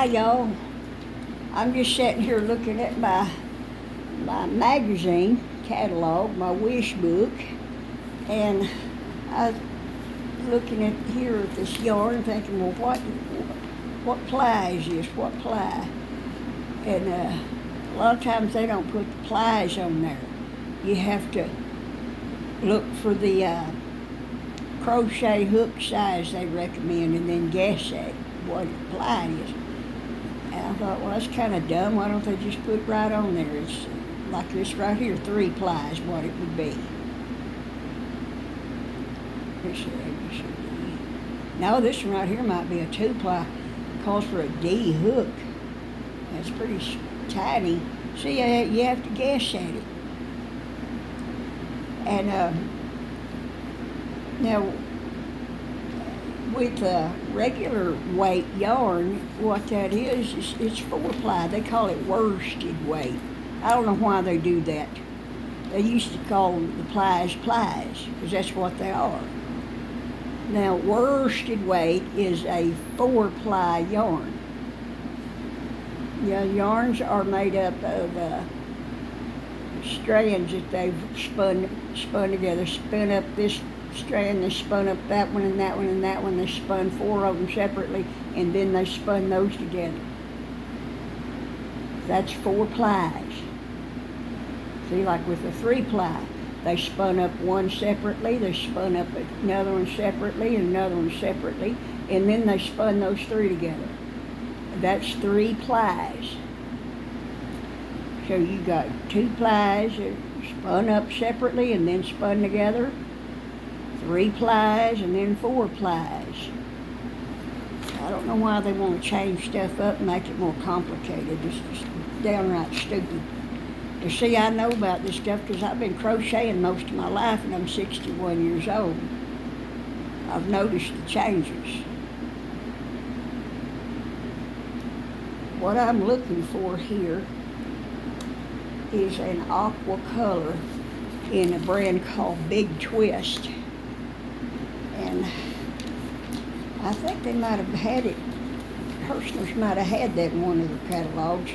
Hi y'all. I'm just sitting here looking at my magazine catalog, my wish book, and I was looking at here at this yarn, thinking, well, what ply is this? What ply? And a lot of times they don't put the plies on there. You have to look for the crochet hook size they recommend, and then guess at what ply it is. And I thought, well, that's kind of dumb. Why don't they just put it right on there? It's like this right here, 3 ply is what it would be. No, this one right here might be a 2 ply. Calls for a D hook. That's pretty tiny. See, you have to guess at it. And now, with regular weight yarn, what that is it's 4 ply. They call it worsted weight. I don't know why they do that. They used to call the plies, because that's what they are. Now, worsted weight is a 4 ply yarn. Yeah, yarns are made up of strands that they've spun together, spun up this strand, they spun up that one and that one and that one, they spun 4 of them separately, and then they spun those together. That's 4 plies. See, like with the 3 ply, they spun up one separately, they spun up another one separately, and another one separately, and then they spun those 3 together. That's 3 plies. So you got 2 plies that spun up separately and then spun together, 3 plies, and then 4 plies. I don't know why they want to change stuff up and make it more complicated. It's just downright stupid. You see, I know about this stuff because I've been crocheting most of my life, and I'm 61 years old. I've noticed the changes. What I'm looking for here is an aqua color in a brand called Big Twist. And I think they might have had it, Herschler's might have had that in one of their catalogs,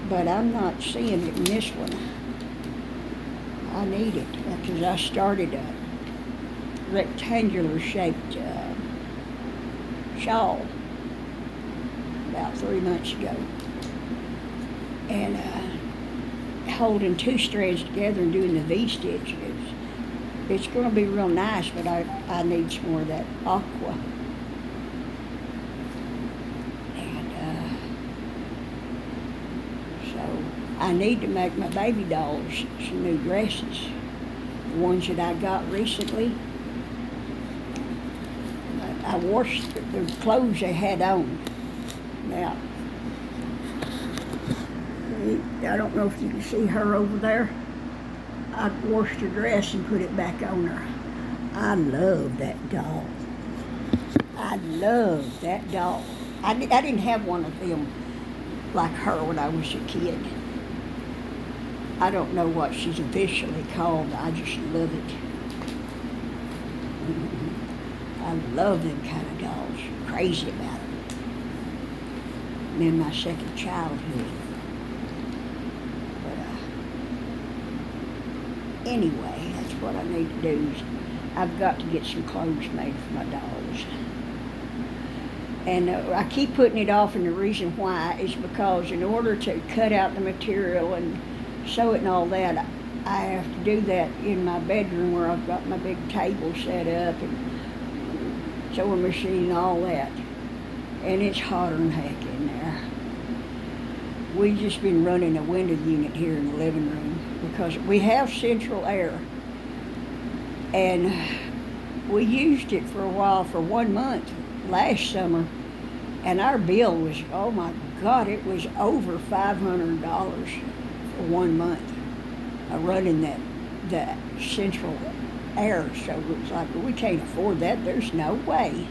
but I'm not seeing it in this one. I need it because I started a rectangular shaped shawl about 3 months ago. And holding 2 strands together and doing the V-stitch. It's going to be real nice, but I need some more of that aqua. And so I need to make my baby dolls some new dresses. The ones that I got recently, I washed the clothes they had on. Now, I don't know if you can see her over there. I washed her dress and put it back on her. I love that doll. I love that doll. I didn't have one of them like her when I was a kid. I don't know what she's officially called. I just love it. I love them kind of dolls. Crazy about them. I'm in my second childhood. Anyway, that's what I need to do. I've got to get some clothes made for my dolls. And I keep putting it off, and the reason why is because in order to cut out the material and sew it and all that, I have to do that in my bedroom where I've got my big table set up and sewing machine and all that. And it's hotter than heck in there. We've just been running a window unit here in the living room because we have central air. And we used it for a while, for 1 month last summer, and our bill was, oh my God, it was over $500 for 1 month of running that central air. So it was like, well, we can't afford that. There's no way.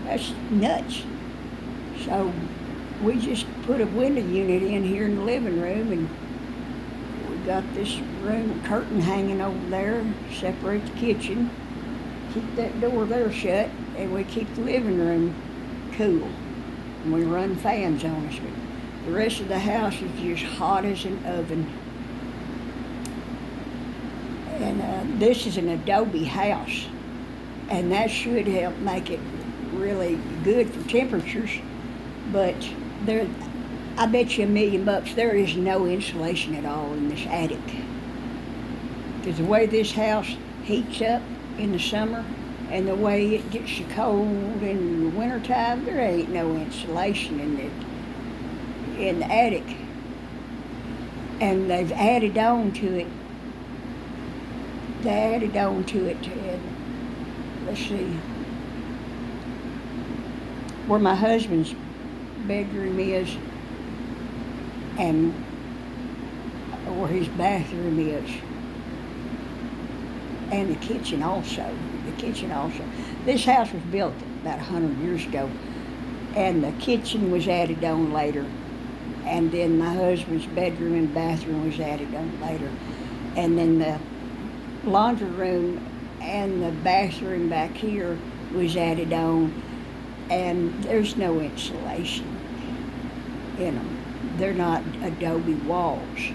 That's nuts. So we just put a window unit in here in the living room, and we got this room curtain hanging over there, separate the kitchen, keep that door there shut, and we keep the living room cool. and we run fans on us. But the rest of the house is just hot as an oven. And this is an adobe house, and that should help make it really good for temperatures. But there, I bet you $1 million there is no insulation at all in this attic. Because the way this house heats up in the summer and the way it gets so cold in the wintertime, there ain't no insulation in the attic. And they've added on to it. And let's see, where my husband's bedroom is and where his bathroom is, and the kitchen also. This house was built about 100 years ago, and the kitchen was added on later, and then my husband's bedroom and bathroom was added on later, and then the laundry room and the bathroom back here was added on, and there's no insulation in them. They're not adobe walls.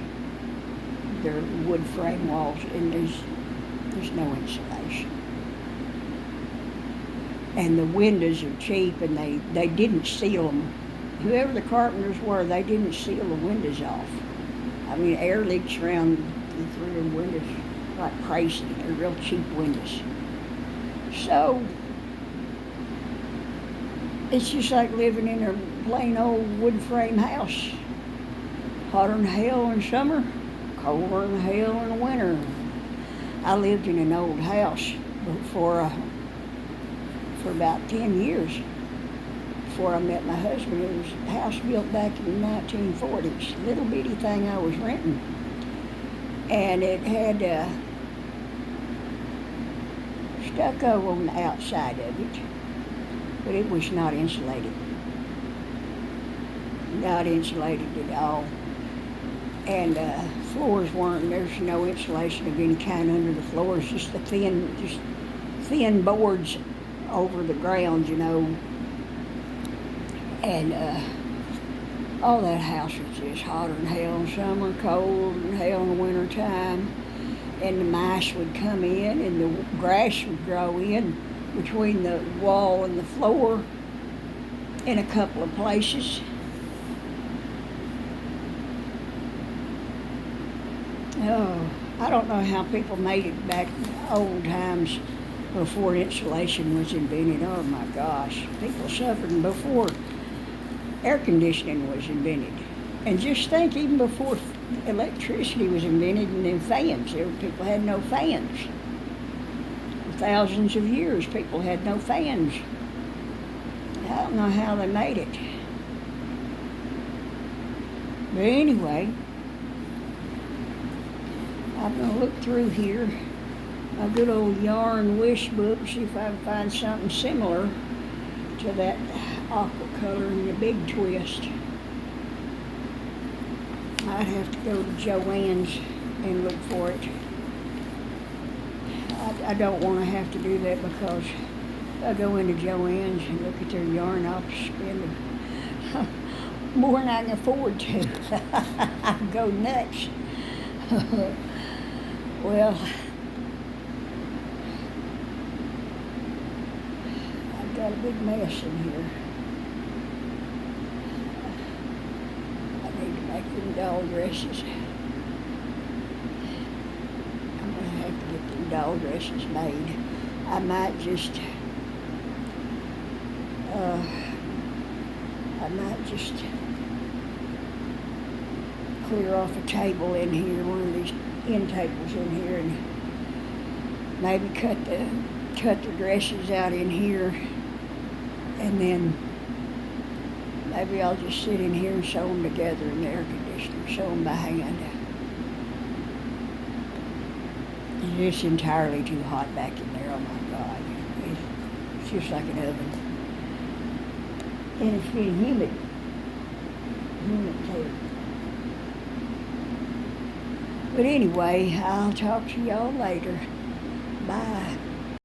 They're wood frame walls, and there's no insulation. And the windows are cheap, and they didn't seal them. Whoever the carpenters were, they didn't seal the windows off. I mean, air leaks around through the windows like crazy. They're real cheap windows. So it's just like living in a plain old wood frame house. Hotter than hell in summer, colder than hell in the winter. I lived in an old house for about 10 years before I met my husband. It was a house built back in the 1940s, little bitty thing I was renting. And it had stucco on the outside of it, but it was not insulated. Not insulated at all. And floors weren't, there's no insulation of any kind under the floors, just thin boards over the ground, you know. And all that house was just hotter than hell in summer, cold than hell in the winter time. And the mice would come in, and the grass would grow in between the wall and the floor in a couple of places. Oh, I don't know how people made it back in old times before insulation was invented. Oh my gosh, people suffered before air conditioning was invented. And just think, even before electricity was invented and then fans, people had no fans. For thousands of years, people had no fans. I don't know how they made it. But anyway, I'm going to look through here, my good old yarn wish book, see if I can find something similar to that aqua color in the big twist. I'd have to go to Joann's and look for it. I don't want to have to do that, because if I go into Joann's and look at their yarn, I'll spend more than I can afford to. I'll go nuts. Well, I've got a big mess in here. I need to make them doll dresses. I'm going to have to get them doll dresses made. I might just clear off a table in here, one of these end tables in here, and maybe cut the dresses out in here, and then maybe I'll just sit in here and sew them together in the air conditioner, sew them by hand. It's entirely too hot back in there. Oh my God, it's just like an oven, and it's getting humid too. But anyway, I'll talk to y'all later. Bye.